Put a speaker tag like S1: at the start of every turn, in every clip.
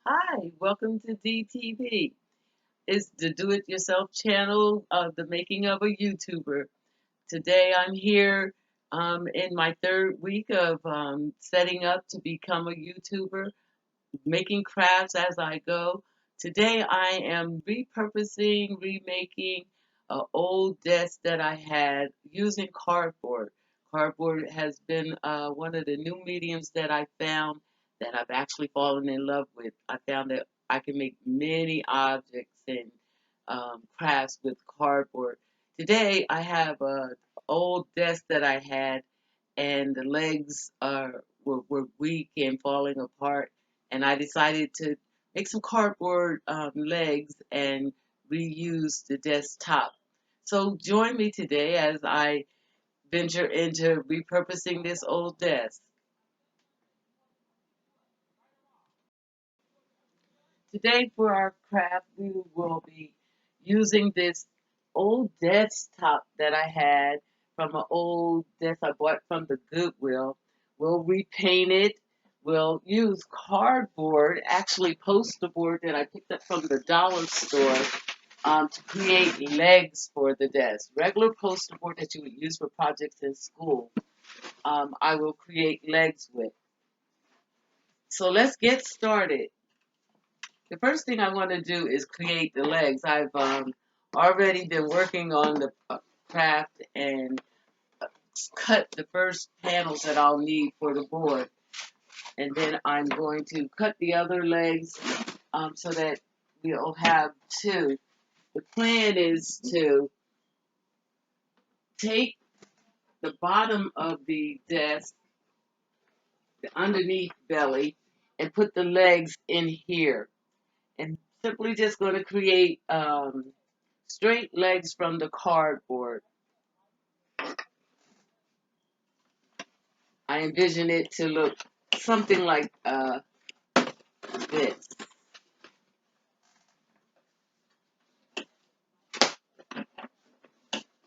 S1: Hi, welcome to DTV. It's the Do It Yourself channel of the making of a YouTuber. Today I'm here in my third week of setting up to become a YouTuber, making crafts as I go. Today I am repurposing, remaking an old desk that I had using cardboard. Cardboard has been one of the new mediums that I found that I've actually fallen in love with. I found that I can make many objects and crafts with cardboard. Today I have an old desk that I had, and the legs were weak and falling apart, and I decided to make some cardboard legs and reuse the desktop. So join me today as I venture into repurposing this old desk. Today for our craft, we will be using this old desktop that I had from an old desk I bought from the Goodwill. We'll repaint it. We'll use cardboard, actually poster board that I picked up from the dollar store, to create legs for the desk. Regular poster board that you would use for projects in school, I will create legs with. So let's get started. The first thing I want to do is create the legs. I've already been working on the craft and cut the first panels that I'll need for the board. And then I'm going to cut the other legs so that we'll have two. The plan is to take the bottom of the desk, the underneath belly, and put the legs in here. And simply just going to create straight legs from the cardboard. I envision it to look something like this.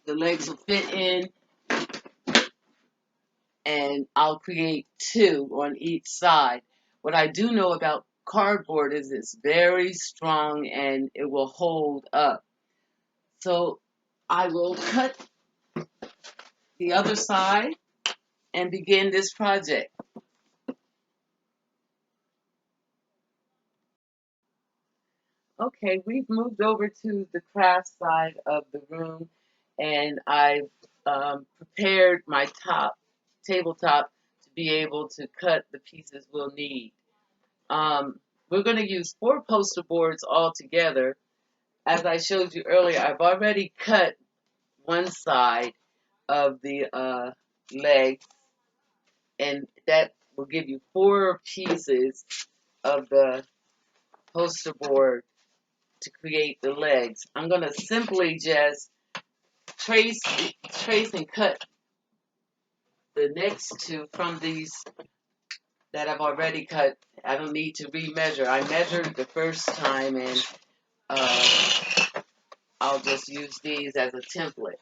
S1: The legs will fit in, and I'll create two on each side. What I do know about cardboard is it's very strong and it will hold up. So I will cut the other side and begin this project. Okay, we've moved over to the craft side of the room, and I've prepared my tabletop to be able to cut the pieces we'll need. We're going to use four poster boards all together. As I showed you earlier, I've already cut one side of the leg, and that will give you four pieces of the poster board to create the legs. I'm going to simply just trace trace and cut the next two from these that I've already cut. I don't need to remeasure. I measured the first time, and uh, I'll just use these as a template.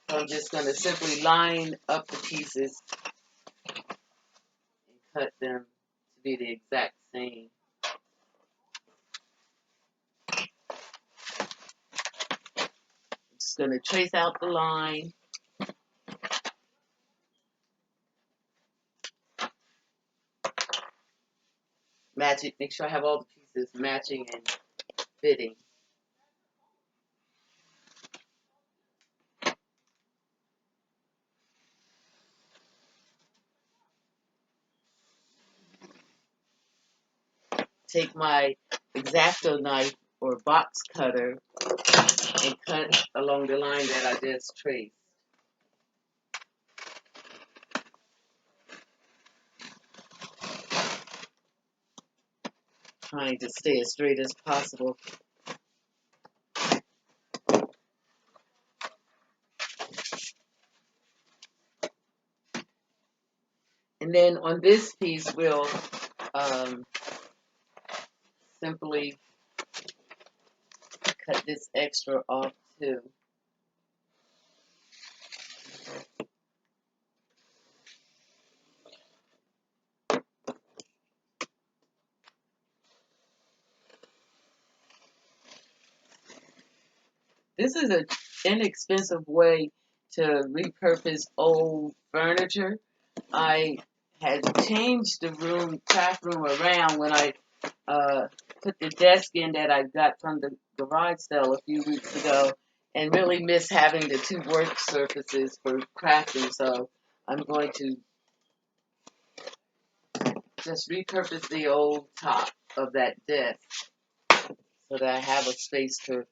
S1: So I'm just going to simply line up the pieces and cut them to be the exact same. I'm just going to trace out the line. Match it. Make sure I have all the pieces matching and fitting. Take my X-Acto knife or box cutter and cut along the line that I just traced. Trying to stay as straight as possible. And then on this piece, we'll um, simply cut this extra off too. This is an inexpensive way to repurpose old furniture. I had changed the craft room around when I uh, put the desk in that I got from the garage sale a few weeks ago, and really miss having the two work surfaces for crafting. So I'm going to just repurpose the old top of that desk so that I have a space to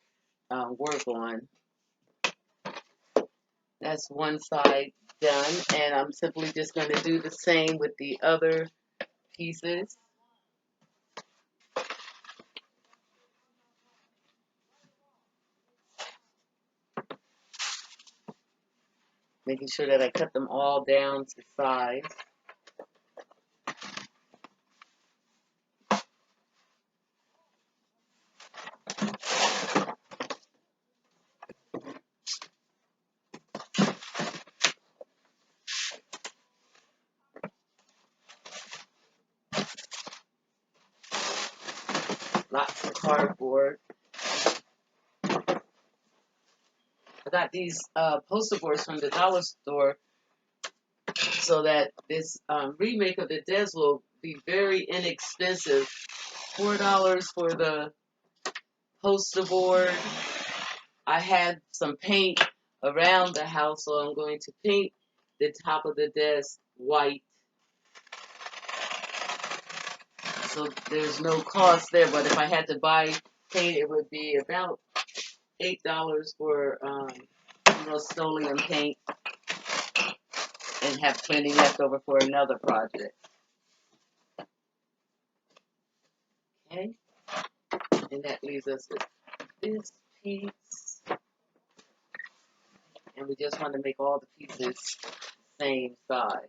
S1: work on. That's one side done, and I'm simply just going to do the same with the other pieces. Making sure that I cut them all down to size. Lots of cardboard. I got these poster boards from the dollar store so that this remake of the desk will be very inexpensive. $4 for the poster board. I had some paint around the house, so I'm going to paint the top of the desk white. So there's no cost there, but if I had to buy paint, it would be about $8 for Rust-Oleum paint, and have plenty left over for another project. Okay, and that leaves us with this piece, and we just want to make all the pieces same size.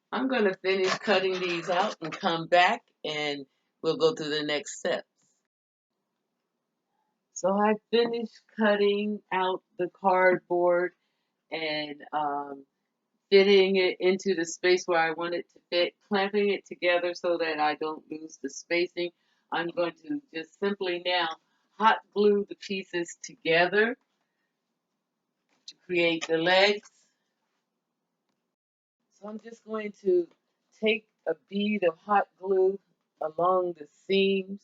S1: I'm going to finish cutting these out and come back, and we'll go through the next steps. So I finished cutting out the cardboard and fitting it into the space where I want it to fit, clamping it together so that I don't lose the spacing. I'm going to just simply now hot glue the pieces together to create the legs. So I'm just going to take a bead of hot glue along the seams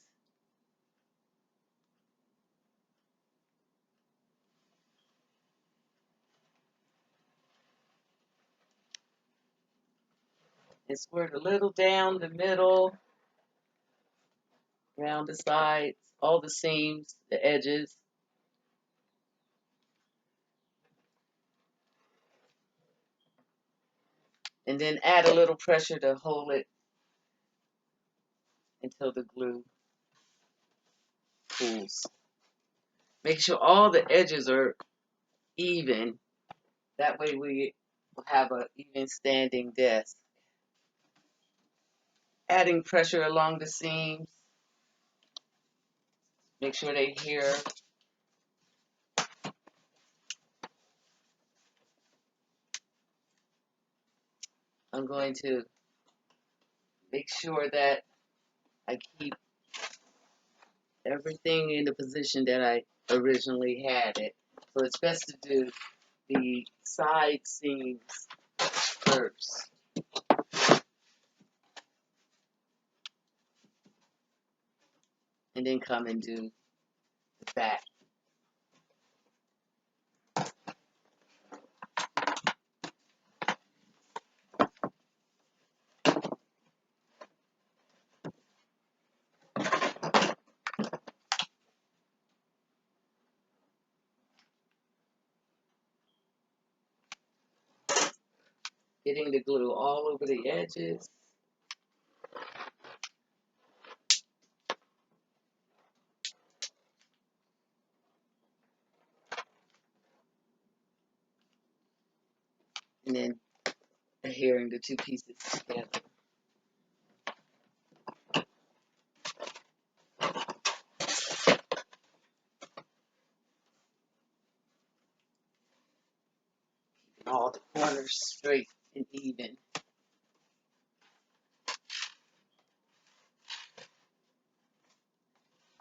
S1: and squirt a little down the middle, around the sides, all the seams, the edges. And then add a little pressure to hold it until the glue cools. Make sure all the edges are even. That way we will have an even standing desk. Adding pressure along the seams. Make sure they adhere. I'm going to make sure that I keep everything in the position that I originally had it. So it's best to do the side seams first. And then come and do the back. Getting the glue all over the edges. And then adhering the two pieces together. All the corners straight and even.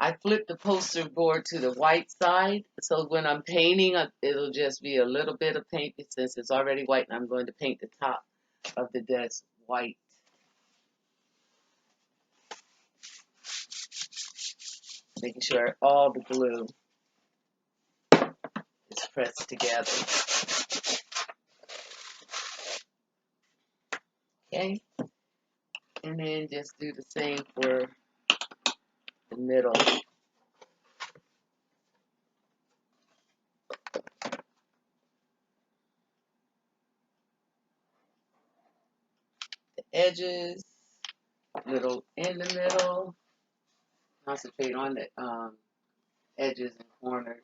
S1: I flip the poster board to the white side, so when I'm painting, it'll just be a little bit of paint since it's already white, and I'm going to paint the top of the desk white, making sure all the glue is pressed together. Okay, and then just do the same for the middle. The edges, middle in the middle. Concentrate on the edges and corners.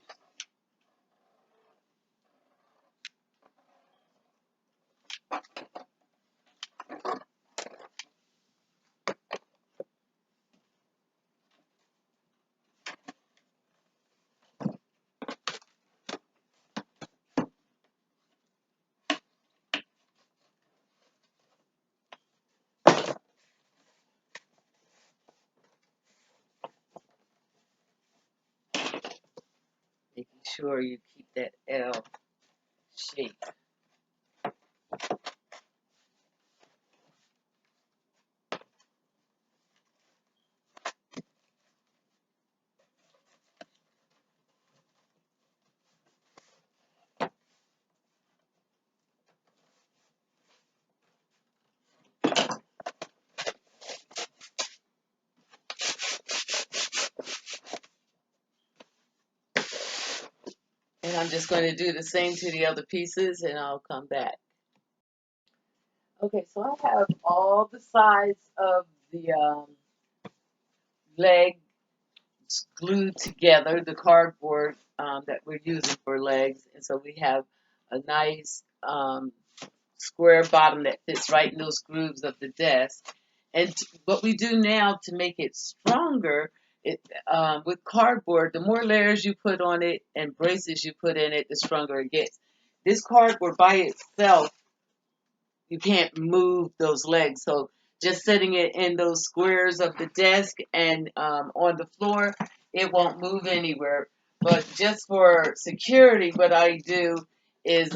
S1: Making sure you keep that L shape. And I'm just going to do the same to the other pieces and I'll come back. Okay, so I have all the sides of the legs glued together, the cardboard that we're using for legs. And so we have a nice square bottom that fits right in those grooves of the desk. And what we do now to make it stronger, with cardboard, the more layers you put on it and braces you put in it, the stronger it gets. This cardboard by itself, you can't move those legs. So just setting it in those squares of the desk and on the floor, it won't move anywhere. But just for security, what I do is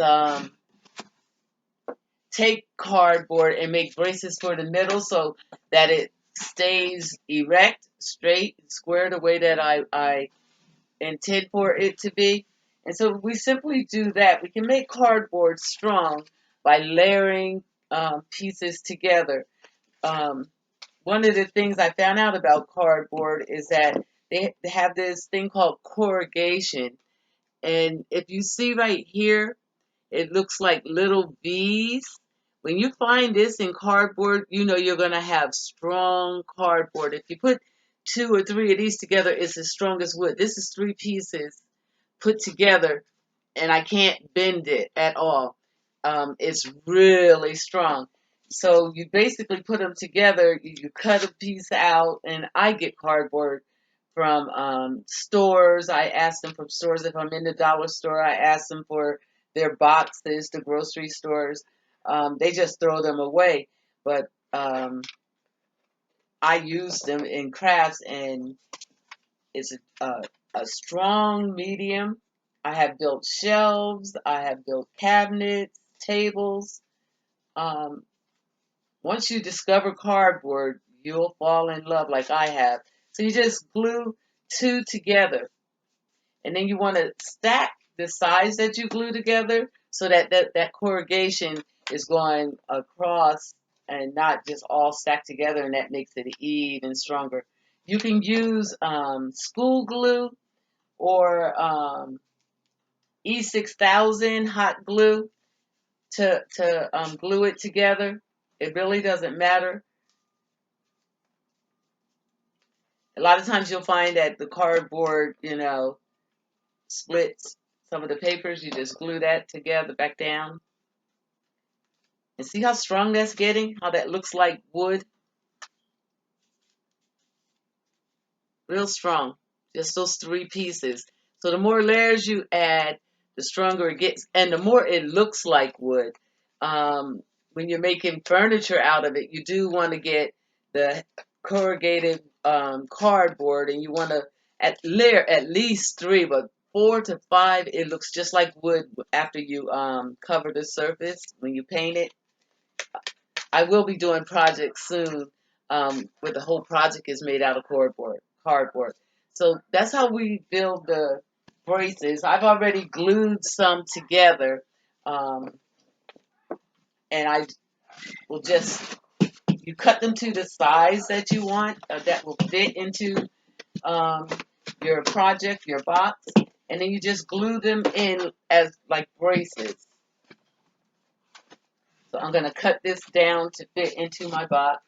S1: take cardboard and make braces for the middle so that it stays erect, straight, square the way that I intend for it to be. And so we simply do that. We can make cardboard strong by layering pieces together. Um, One of the things I found out about cardboard is that they have this thing called corrugation. And if you see right here, it looks like little V's. When you find this in cardboard, you know you're going to have strong cardboard. If you put 2 or 3 of these together, it's as strong as wood. This is 3 pieces put together, and I can't bend it at all. It's really strong. So you basically put them together. You cut a piece out, and I get cardboard from stores. I ask them from stores. If I'm in the dollar store, I ask them for their boxes. The grocery stores, they just throw them away. But I use them in crafts, and it's a strong medium. I have built shelves. I have built cabinets, tables. Um, Once you discover cardboard, you'll fall in love like I have. So you just glue 2 together, and then you want to stack the sides that you glue together so that corrugation is going across and not just all stacked together, and that makes it even stronger. You can use school glue or E6000 hot glue to glue it together. It really doesn't matter. A lot of times you'll find that the cardboard, splits some of the papers. You just glue that together back down. And see how strong that's getting? How that looks like wood? Real strong. Just those 3 pieces. So the more layers you add, the stronger it gets, and the more it looks like wood. When you're making furniture out of it, you do want to get the corrugated cardboard, and you want to at least 3, but 4 to 5, it looks just like wood after you cover the surface when you paint it. I will be doing projects soon where the whole project is made out of cardboard. So that's how we build the braces. I've already glued some together, um, and I will just you cut them to the size that you want that will fit into um, your project, your box, and then you just glue them in as like braces. So I'm going to cut this down to fit into my box.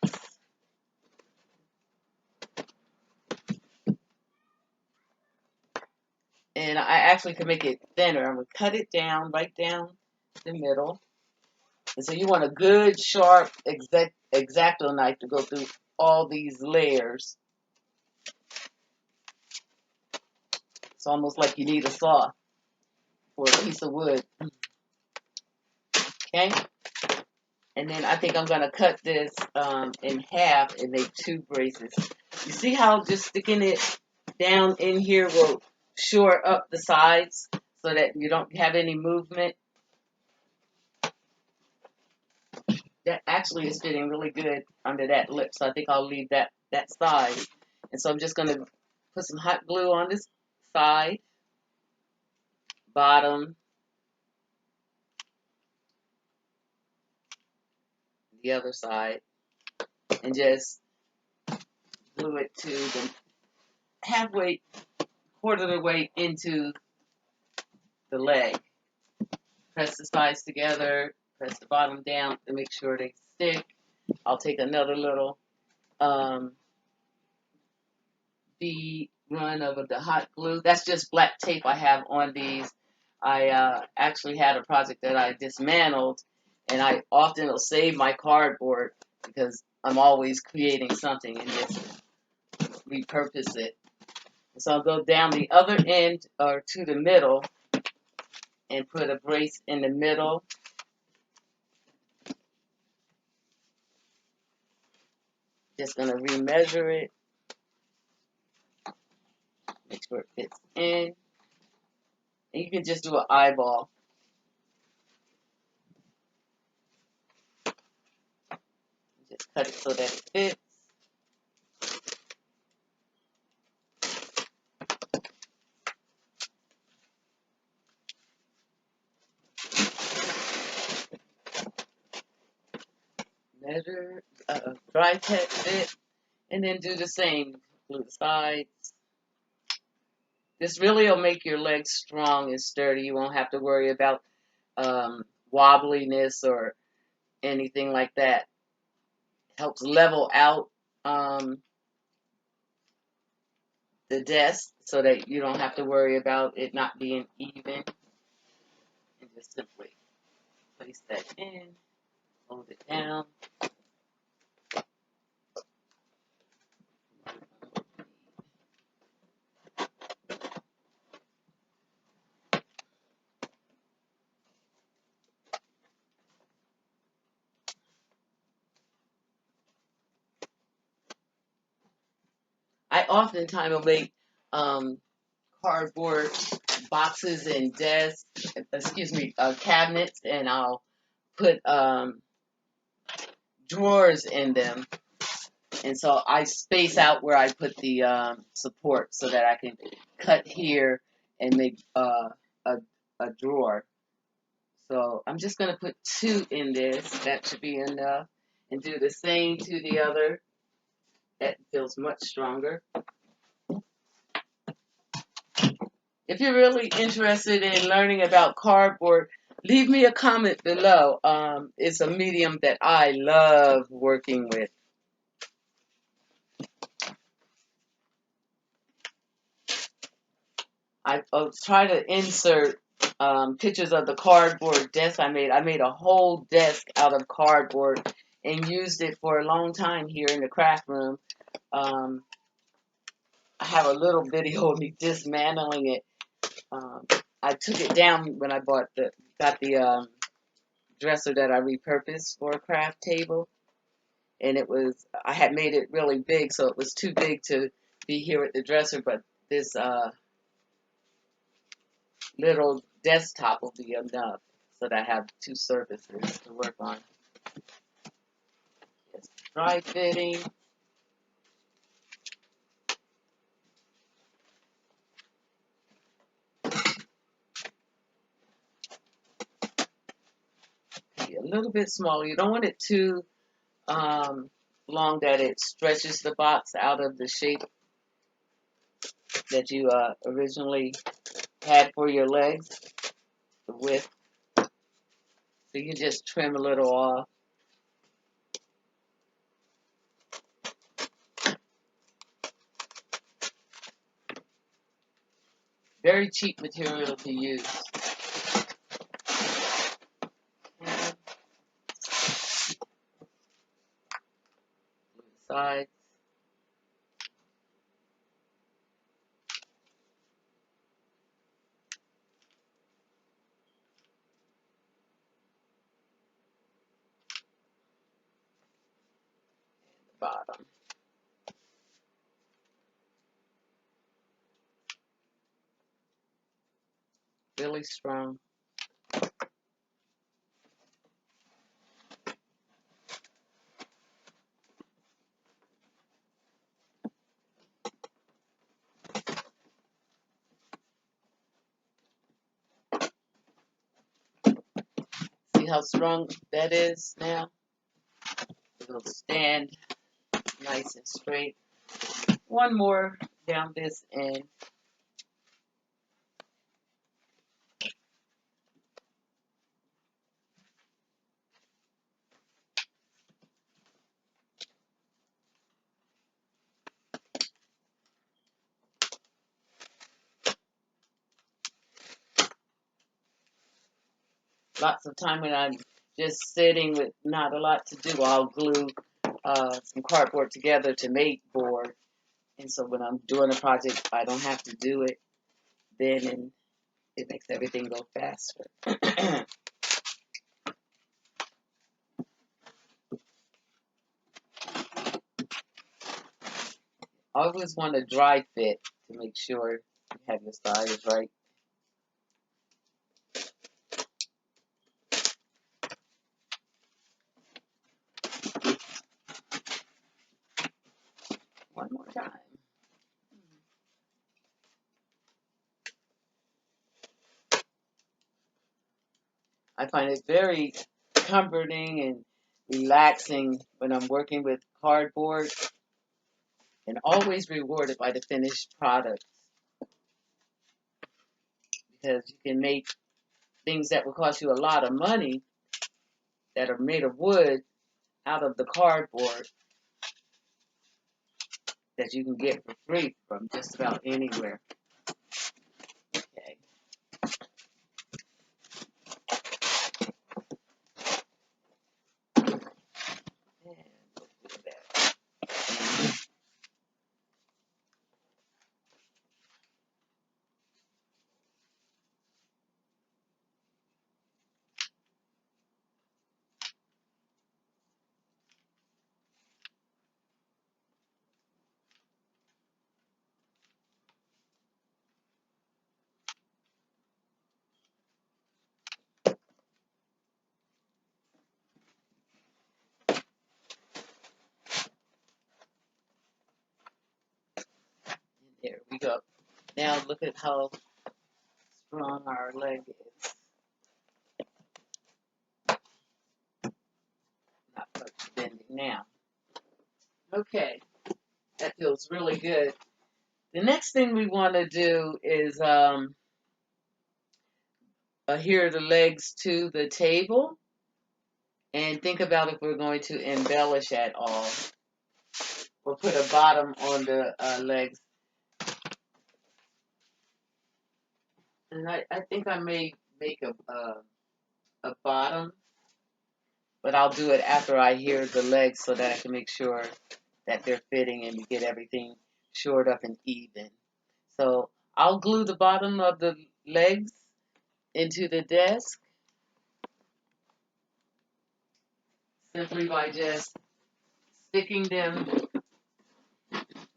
S1: And I actually can make it thinner. I'm going to cut it down, right down the middle. And so you want a good, sharp, X-Acto knife to go through all these layers. It's almost like you need a saw for a piece of wood. Okay? And then I think I'm going to cut this in half and make 2 braces. You see how just sticking it down in here will shore up the sides so that you don't have any movement? That actually is fitting really good under that lip, so I think I'll leave that side. And so I'm just going to put some hot glue on this side, bottom, the other side, and just glue it to the halfway, quarter of the way into the leg. Press the sides together, press the bottom down to make sure they stick. I'll take another little bead run of the hot glue. That's just black tape I have on these. I actually had a project that I dismantled, and I often will save my cardboard because I'm always creating something and just repurpose it. So I'll go down the other end or to the middle and put a brace in the middle. Just going to remeasure it, make sure it fits in. And you can just do an eyeball. Just cut it so that it fits. Measure, dry test it, and then do the same. Glue the sides. This really will make your legs strong and sturdy. You won't have to worry about wobbliness or anything like that. Helps level out the desk so that you don't have to worry about it not being even. And just simply place that in, hold it down. I oftentimes will make cardboard boxes and desks, cabinets, and I'll put drawers in them. And so I space out where I put the support so that I can cut here and make a drawer. So I'm just going to put 2 in this. That should be enough. And do the same to the other. That feels much stronger. If you're really interested in learning about cardboard, leave me a comment below. It's a medium that I love working with. I'll try to insert pictures of the cardboard desk I made. I made a whole desk out of cardboard and used it for a long time here in the craft room. I have a little video of me dismantling it. I took it down when I got the dresser that I repurposed for a craft table, and I had made it really big, so it was too big to be here at the dresser, but this little desktop will be enough so that I have two surfaces to work on. It's dry fitting. Be a little bit smaller. You don't want it too long that it stretches the box out of the shape that you originally had for your legs, the width. So you just trim a little off. Very cheap material to use. And the sides. The bottom. Really strong. See how strong that is now? It'll stand nice and straight. One more down this end. Lots of time when I'm just sitting with not a lot to do, I'll glue some cardboard together to make board. And so when I'm doing a project, I don't have to do it then, and it makes everything go faster. I always want a dry fit to make sure you have your size right. One more time. I find it very comforting and relaxing when I'm working with cardboard, and always rewarded by the finished product, because you can make things that would cost you a lot of money that are made of wood out of the cardboard that you can get for free from just about anywhere. Okay. And we'll do that. There we go. Now look at how strong our leg is. Not much bending now. Okay, that feels really good. The next thing we want to do is adhere the legs to the table and think about if we're going to embellish at all or put a bottom on the legs. And I think I may make a bottom, but I'll do it after I hear the legs so that I can make sure that they're fitting and we get everything shored up and even. So I'll glue the bottom of the legs into the desk simply by just sticking them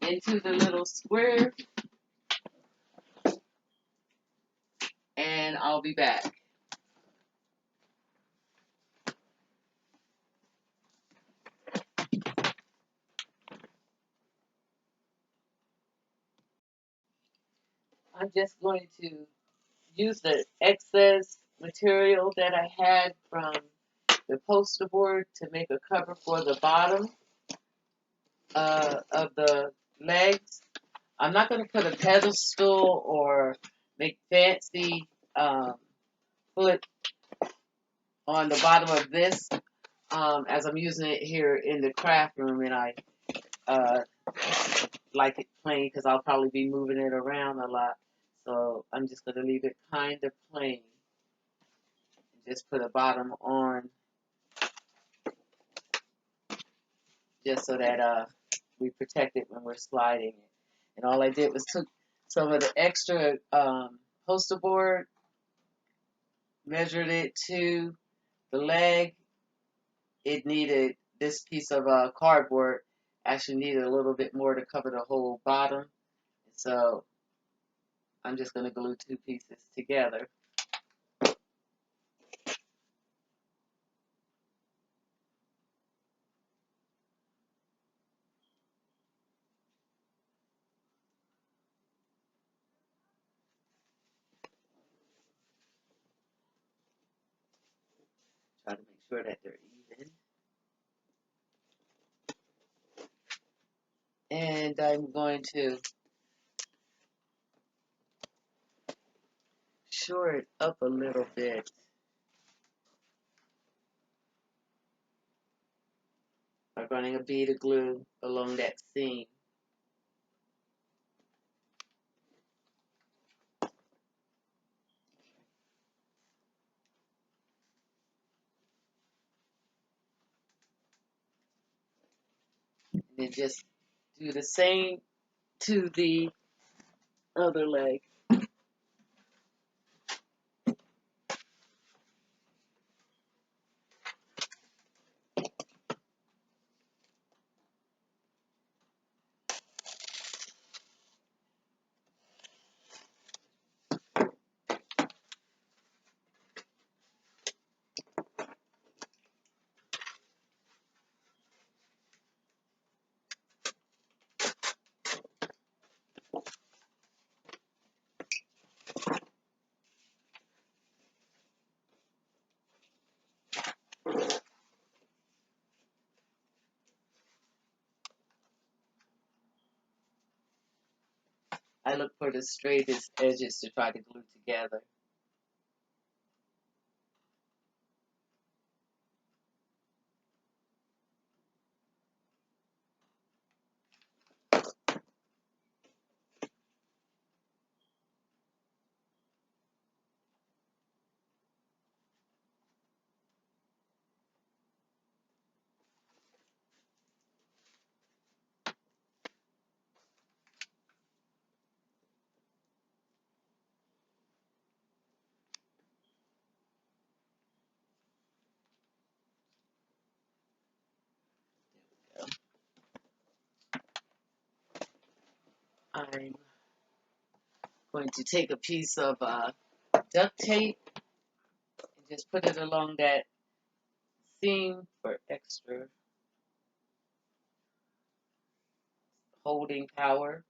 S1: into the little square I'll be back. I'm just going to use the excess material that I had from the poster board to make a cover for the bottom of the legs. I'm not going to put a pedestal or make fancy foot on the bottom of this, as I'm using it here in the craft room, and I uh, like it plain because I'll probably be moving it around a lot. So I'm just going to leave it kind of plain. Just put a bottom on just so that we protect it when we're sliding it. And all I did was took some of the extra poster board, measured it to the leg. It needed, this piece of cardboard actually needed a little bit more to cover the whole bottom. So I'm just going to glue two pieces together. Try to make sure that they're even. And I'm going to shore it up a little bit by running a bead of glue along that seam. And then just do the same to the other leg. I look for the straightest edges to try to glue together. I'm going to take a piece of duct tape and just put it along that seam for extra holding power.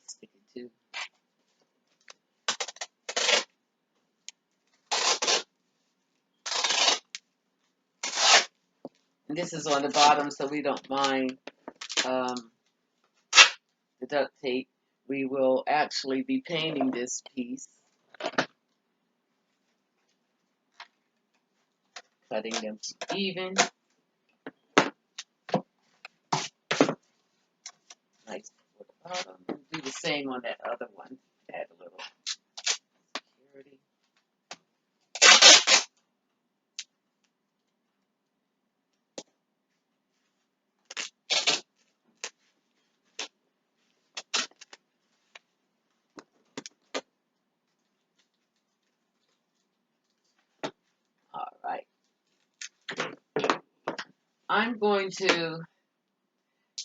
S1: Stick it to. And this is on the bottom, so we don't mind the duct tape. We will actually be painting this piece, cutting them even. Nice for the bottom. Do the same on that other one. Add a little security. I'm going to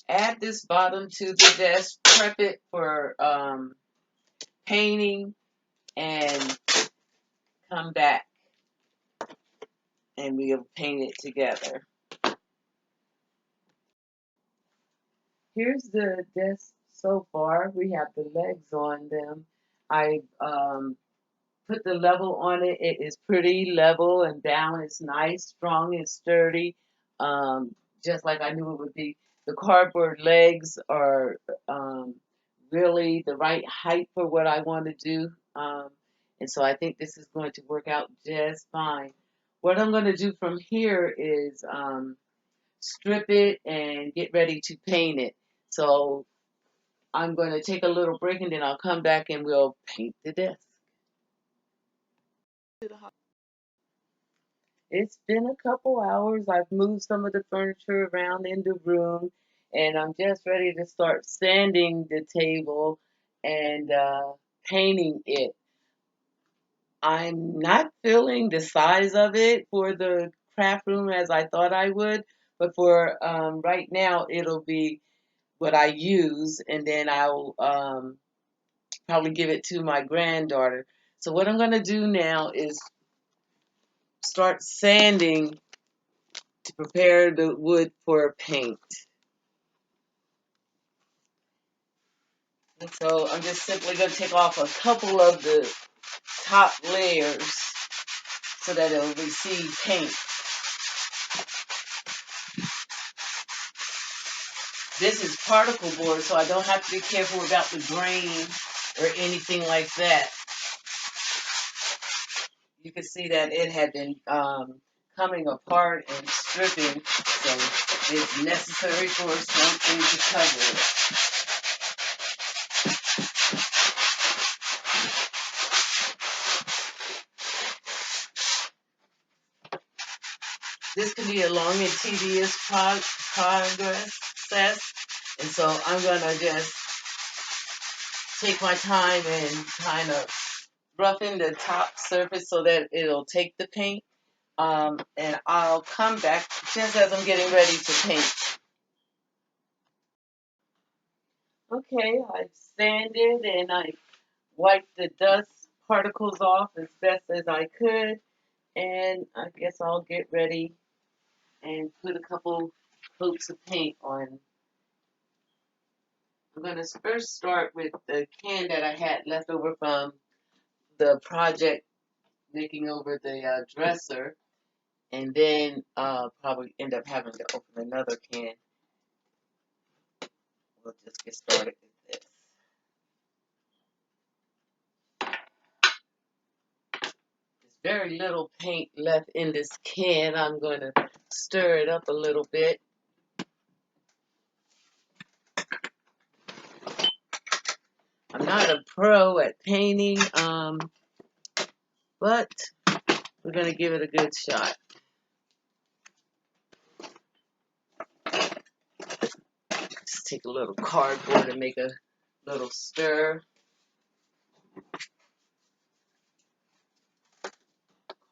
S1: add this bottom to the desk, prep it for painting, and come back and we'll paint it together. Here's the desk so far. We have the legs on them. I put the level on it. It is pretty level and balanced, nice, strong and sturdy, just like I knew it would be. The cardboard legs are really the right height for what I want to do, and so I think this is going to work out just fine. What I'm going to do from here is strip it and get ready to paint it. So I'm going to take a little break and then I'll come back and we'll paint the desk. It's been a couple hours. I've moved some of the furniture around in the room, and I'm just ready to start sanding the table and painting it. I'm not feeling the size of it for the craft room as I thought I would, but for right now, it'll be what I use, and then I'll probably give it to my granddaughter. So what I'm going to do now is start sanding to prepare the wood for paint. And so I'm just simply going to take off a couple of the top layers so that it'll receive paint. This is particle board, so I don't have to be careful about the grain or anything like that. You can see that it had been coming apart and stripping, so it's necessary for something to cover it. This can be a long and tedious process, and so I'm going to just take my time and kind of roughen the top surface so that it'll take the paint. And I'll come back just as I'm getting ready to paint. Okay, I've sanded and I wiped the dust particles off as best as I could. And I guess I'll get ready and put a couple coats of paint on. I'm going to first start with the can that I had left over from the project making over the dresser, and then probably end up having to open another can. We'll just get started with this. There's very little paint left in this can. I'm going to stir it up a little bit. I'm not a pro at painting, but we're going to give it a good shot. Just take a little cardboard and make a little stir.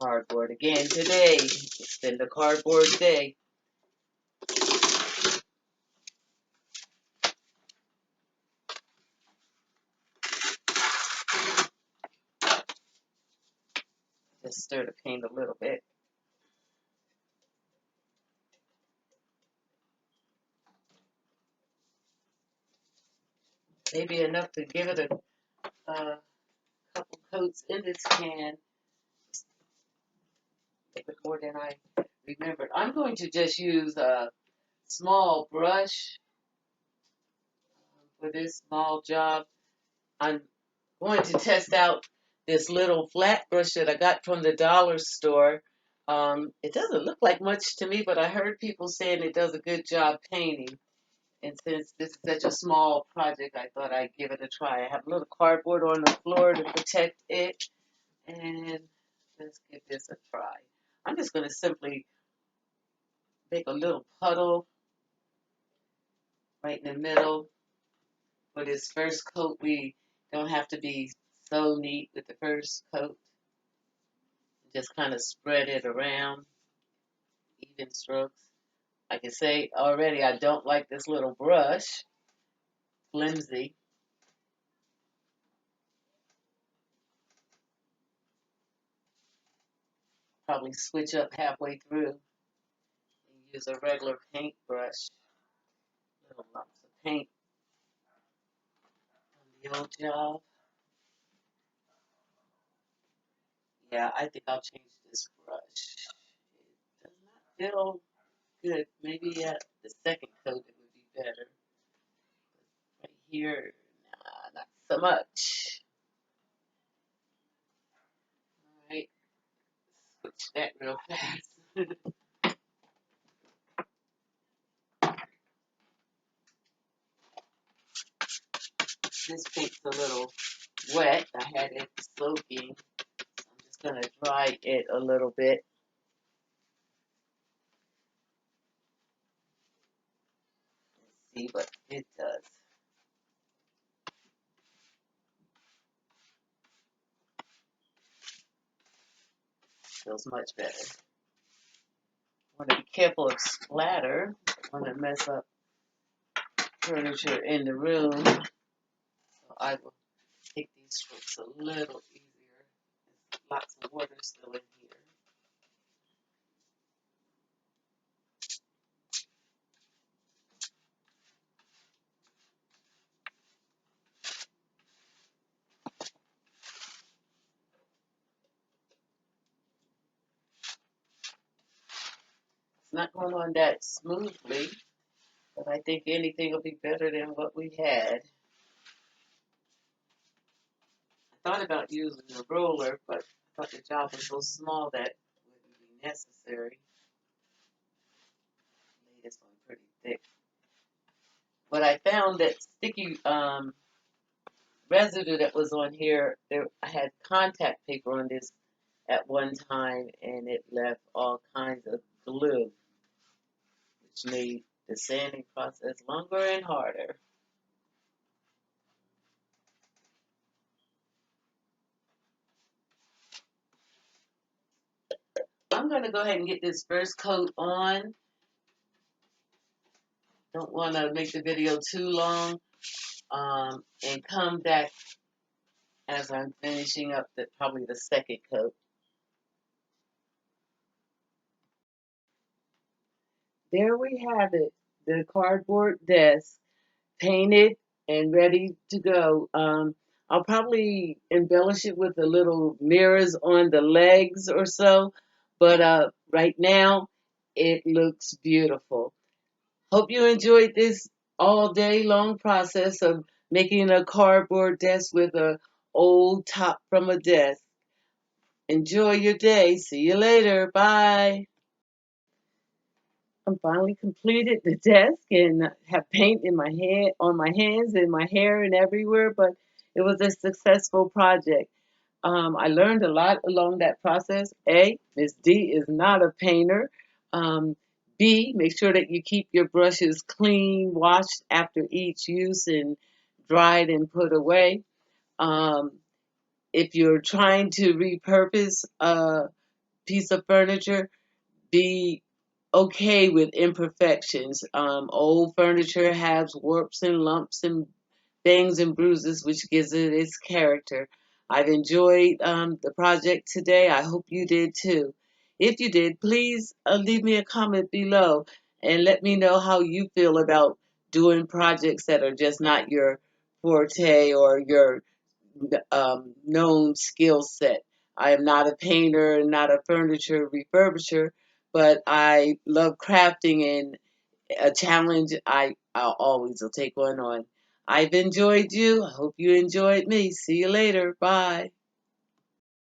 S1: Cardboard again today. It's been the cardboard day. Just stir the paint a little bit. Maybe enough to give it a couple coats in this can. A bit more than I remembered. I'm going to just use a small brush for this small job. I'm going to test out this little flat brush that I got from the dollar store. It doesn't look like much to me, but I heard people saying it does a good job painting. And since this is such a small project, I thought I'd give it a try. I have a little cardboard on the floor to protect it. And let's give this a try. I'm just going to simply make a little puddle right in the middle. For this first coat, we don't have to be so neat with the first coat. Just kind of spread it around, even strokes. I can say already I don't like this little brush, flimsy. Probably switch up halfway through and use a regular paintbrush. Little lumps of paint on the old job. Yeah, I think I'll change this brush. It does not feel good. Maybe at the second coat it would be better. Right here, nah, not so much. All right, switch that real fast. This paint's a little wet. I had it soaking. I'm just gonna dry it a little bit. See what it does. Feels much better. Want to be careful of splatter. Want to mess up furniture in the room. So I will take these strokes a little easier. There's lots of water still in here. It's not going on that smoothly, but I think anything will be better than what we had. I thought about using a roller, but I thought the job was so small that wouldn't be necessary. Made this one pretty thick. But I found that sticky residue that was on here, I had contact paper on this at one time, and it left all kinds of glue, which made the sanding process longer and harder. I'm going to go ahead and get this first coat on. Don't want to make the video too long, and come back as I'm finishing up probably the second coat. There we have it, the cardboard desk, painted and ready to go. I'll probably embellish it with the little mirrors on the legs or so, but right now it looks beautiful. Hope you enjoyed this all day long process of making a cardboard desk with a old top from a desk. Enjoy your day. See you later. Bye. I'm finally completed the desk and have paint in my head, on my hands and my hair and everywhere, but it was a successful project. I learned a lot along that process. A, Miss D is not a painter. B, make sure that you keep your brushes clean, washed after each use and dried and put away. Um, if you're trying to repurpose a piece of furniture, be okay with imperfections. Old furniture has warps and lumps and bangs and bruises, which gives it its character. I've enjoyed the project today. I hope you did too. If you did, please leave me a comment below and let me know how you feel about doing projects that are just not your forte or your known skill set. I am not a painter, not a furniture refurbisher, but I love crafting, and a challenge I always will take one on. I've enjoyed you. I hope you enjoyed me. See you later. Bye.